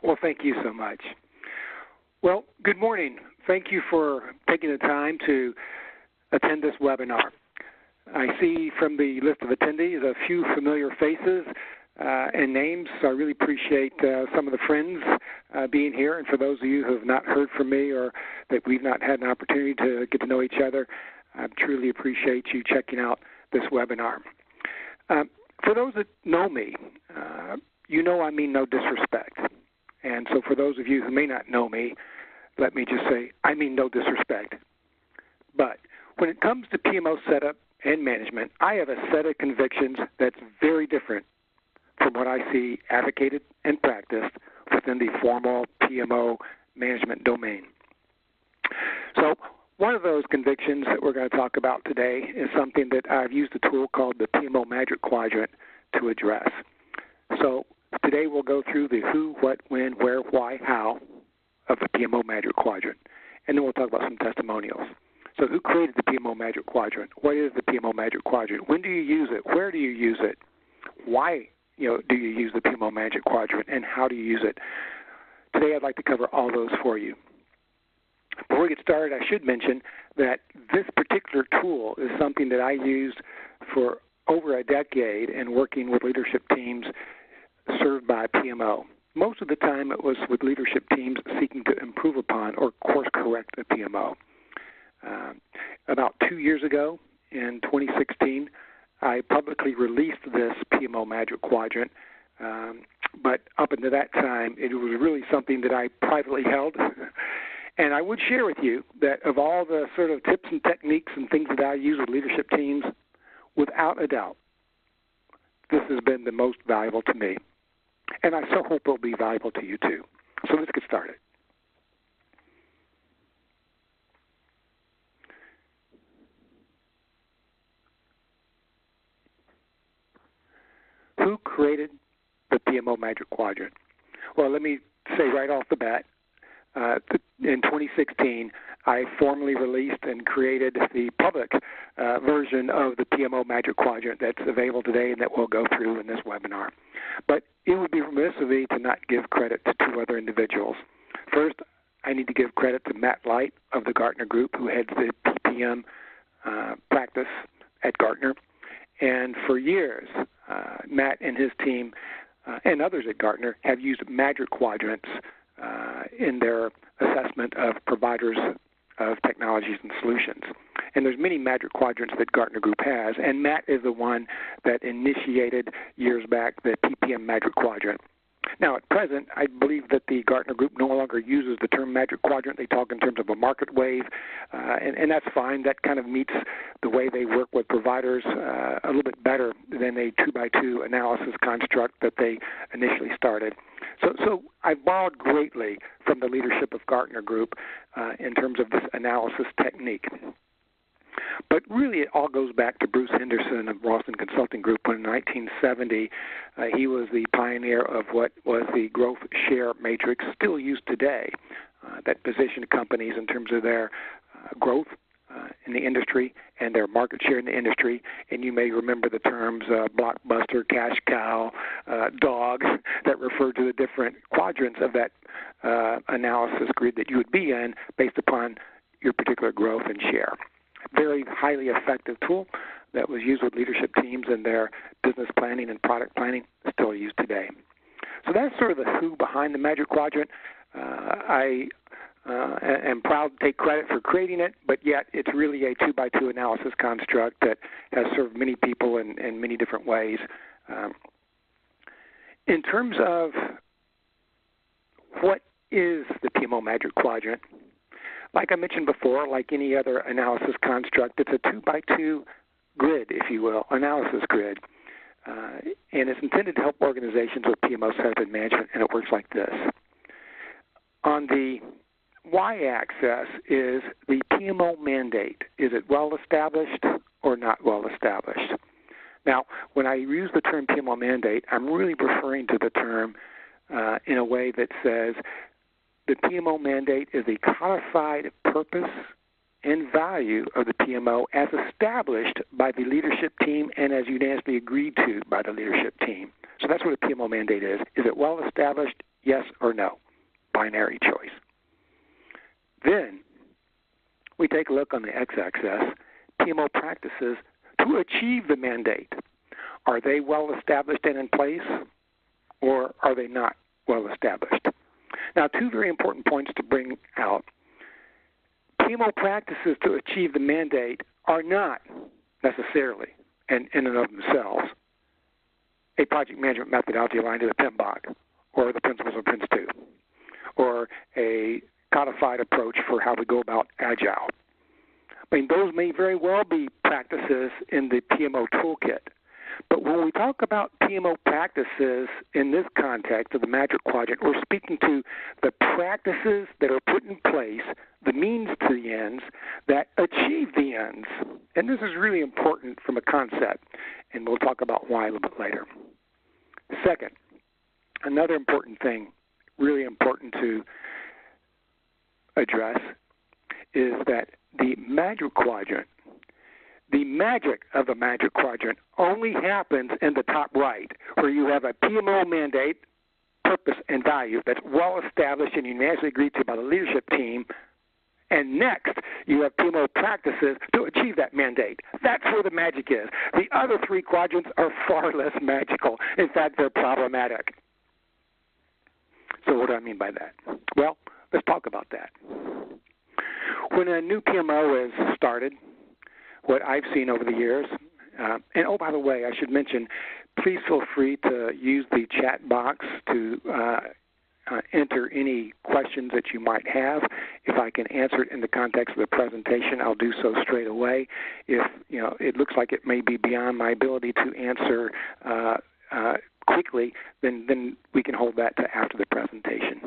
Well, thank you so much. Well, good morning. Thank you for taking the time to attend this webinar. I see from the list of attendees a few familiar faces and names, so I really appreciate some of the friends being here. And for those of you who have not heard from me or that we've not had an opportunity to get to know each other, I truly appreciate you checking out this webinar. For those that know me, you know I mean no disrespect. And so for those of you who may not know me, let me just say I mean no disrespect. But when it comes to PMO setup and management, I have a set of convictions that's very different from what I see advocated and practiced within the formal PMO management domain. So one of those convictions that we're going to talk about today is something that I've used a tool called the PMO Magic Quadrant to address. So today we'll go through the who, what, when, where, why, how of the PMO Magic Quadrant, and then we'll talk about some testimonials. So who created the PMO Magic Quadrant? What is the PMO Magic Quadrant? When do you use it? Where do you use it? Why do you use the PMO Magic Quadrant, and how do you use it? Today I'd like to cover all those for you. Before we get started, I should mention that this particular tool is something that I used for over a decade in working with leadership teams served by PMO. Most of the time it was with leadership teams seeking to improve upon or course correct a PMO. About 2 years ago, in 2016, I publicly released this PMO Magic Quadrant, but up until that time, it was really something that I privately held. And I would share with you that of all the sort of tips and techniques and things that I use with leadership teams, without a doubt, this has been the most valuable to me. And I so hope it will be valuable to you too. So let's get started. Who created the PMO Magic Quadrant? Well, let me say right off the bat, in 2016, I formally released and created the public version of the PMO Magic Quadrant that's available today and that we'll go through in this webinar. But it would be remiss of me to not give credit to two other individuals. First, I need to give credit to Matt Light of the Gartner Group, who heads the PPM practice at Gartner. And for years, Matt and his team and others at Gartner have used Magic Quadrants in their assessment of providers of technologies and solutions. And there's many Magic Quadrants that Gartner Group has, and Matt is the one that initiated years back the PPM Magic Quadrant. Now, at present, I believe that the Gartner Group no longer uses the term Magic Quadrant. They talk in terms of a market wave, and that's fine. That kind of meets the way they work with providers a little bit better than a 2x2 analysis construct that they initially started. So I've borrowed greatly from the leadership of Gartner Group in terms of this analysis technique. But really it all goes back to Bruce Henderson of Boston Consulting Group when in 1970 he was the pioneer of what was the growth share matrix, still used today, that positioned companies in terms of their growth in the industry and their market share in the industry. And you may remember the terms blockbuster, cash cow, dog, that refer to the different quadrants of that analysis grid that you would be in based upon your particular growth and share. Very highly effective tool that was used with leadership teams in their business planning and product planning, still used today. So that's sort of the who behind the Magic Quadrant. I am proud to take credit for creating it, but yet it's really a 2x2 analysis construct that has served many people in many different ways. In terms of what is the PMO Magic Quadrant, like I mentioned before, like any other analysis construct, it's a 2x2 grid, if you will, analysis grid. And it's intended to help organizations with PMO setup and management, and it works like this. On the y-axis is the PMO mandate. Is it well established or not well established? Now, when I use the term PMO mandate, I'm really referring to the term in a way that says the PMO mandate is the codified purpose and value of the PMO as established by the leadership team and as unanimously agreed to by the leadership team. So that's what a PMO mandate is. Is it well established? yes or no, binary choice. Then we take a look on the x-axis, PMO practices to achieve the mandate. Are they well established and in place, or are they not well established? Now, two very important points to bring out. PMO practices to achieve the mandate are not necessarily, in and of themselves, a project management methodology aligned to the PMBOK or the principles of Prince 2, or a codified approach for how we go about Agile. I mean, those may very well be practices in the PMO toolkit. But when we talk about PMO practices in this context of the Magic Quadrant, we're speaking to the practices that are put in place, the means to the ends, that achieve the ends. And this is really important from a concept, and we'll talk about why a little bit later. Second, another important thing, really important to address, is that the Magic Quadrant, the magic of the Magic Quadrant only happens in the top right, where you have a PMO mandate, purpose, and value that's well established and unanimously agreed to by the leadership team. And next, you have PMO practices to achieve that mandate. That's where the magic is. The other three quadrants are far less magical. In fact, they're problematic. So what do I mean by that? Well, let's talk about that. When a new PMO is started, what I've seen over the years, and oh, by the way, I should mention, please feel free to use the chat box to enter any questions that you might have. If I can answer it in the context of the presentation, I'll do so straight away. If it looks like it may be beyond my ability to answer quickly, then we can hold that to after the presentation.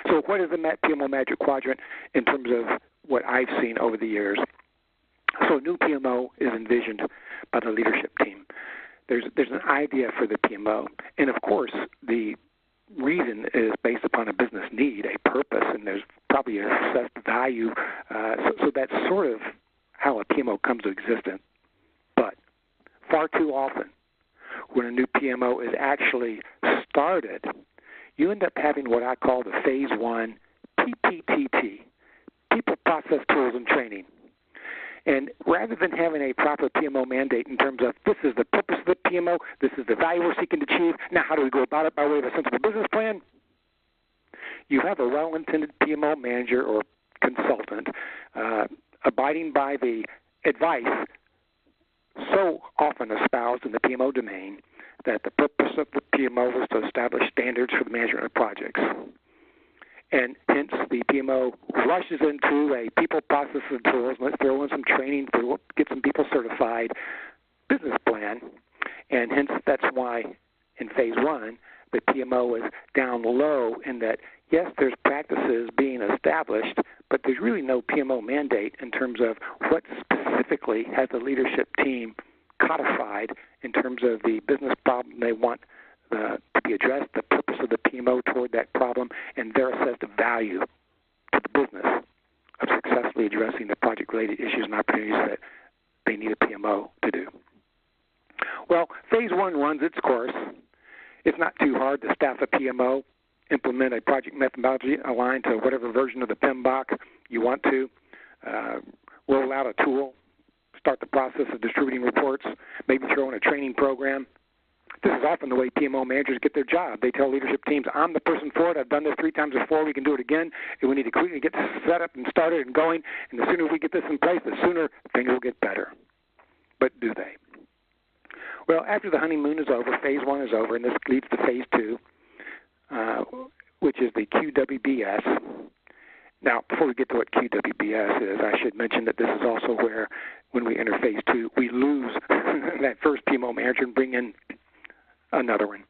So what is the PMO Magic Quadrant in terms of what I've seen over the years? So a new PMO is envisioned by the leadership team. There's an idea for the PMO, and of course the reason is based upon a business need, a purpose, and there's probably an assessed value. So that's sort of how a PMO comes to existence. But far too often, when a new PMO is actually started, you end up having what I call the Phase 1 PPTT, People, Process, Tools, and Training. And rather than having a proper PMO mandate in terms of this is the purpose of the PMO, this is the value we're seeking to achieve, now how do we go about it by way of a sensible business plan, you have a well-intended PMO manager or consultant abiding by the advice so often espoused in the PMO domain that the purpose of the PMO was to establish standards for the management of projects. And hence the PMO rushes into a people, process, and tools, let's throw in some training, get some people certified business plan. And hence that's why in Phase 1 the PMO is down low in that, yes, there's practices being established, but there's really no PMO mandate in terms of what specifically has the leadership team codified in terms of the business problem they want to be addressed, the purpose of the PMO toward that problem, and their assessed value to the business of successfully addressing the project-related issues and opportunities that they need a PMO to do. Well, Phase 1 runs its course. It's not too hard to staff a PMO, implement a project methodology aligned to whatever version of the PMBOK you want to, roll out a tool, start the process of distributing reports, maybe throw in a training program. This is often the way PMO managers get their job. They tell leadership teams, I'm the person for it. I've done this 3 times before. We can do it again. And we need to quickly get this set up and started and going. And the sooner we get this in place, the sooner things will get better. But do they? Well, after the honeymoon is over, Phase 1 is over, and this leads to Phase 2, which is the QWBS. Now, before we get to what QWBS is, I should mention that this is also where, when we enter Phase 2, we lose that first PMO manager and bring in another one.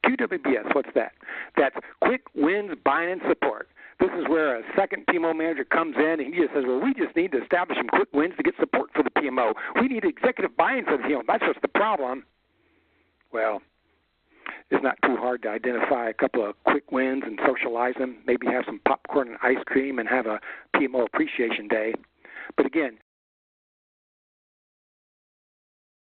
QWBS, what's that? That's quick wins, buy-in, and support. This is where a second PMO manager comes in and he just says, well, we just need to establish some quick wins to get support for the PMO. We need executive buy-in for the PMO. That's what's the problem. Well, it's not too hard to identify a couple of quick wins and socialize them, maybe have some popcorn and ice cream and have a PMO appreciation day. But again,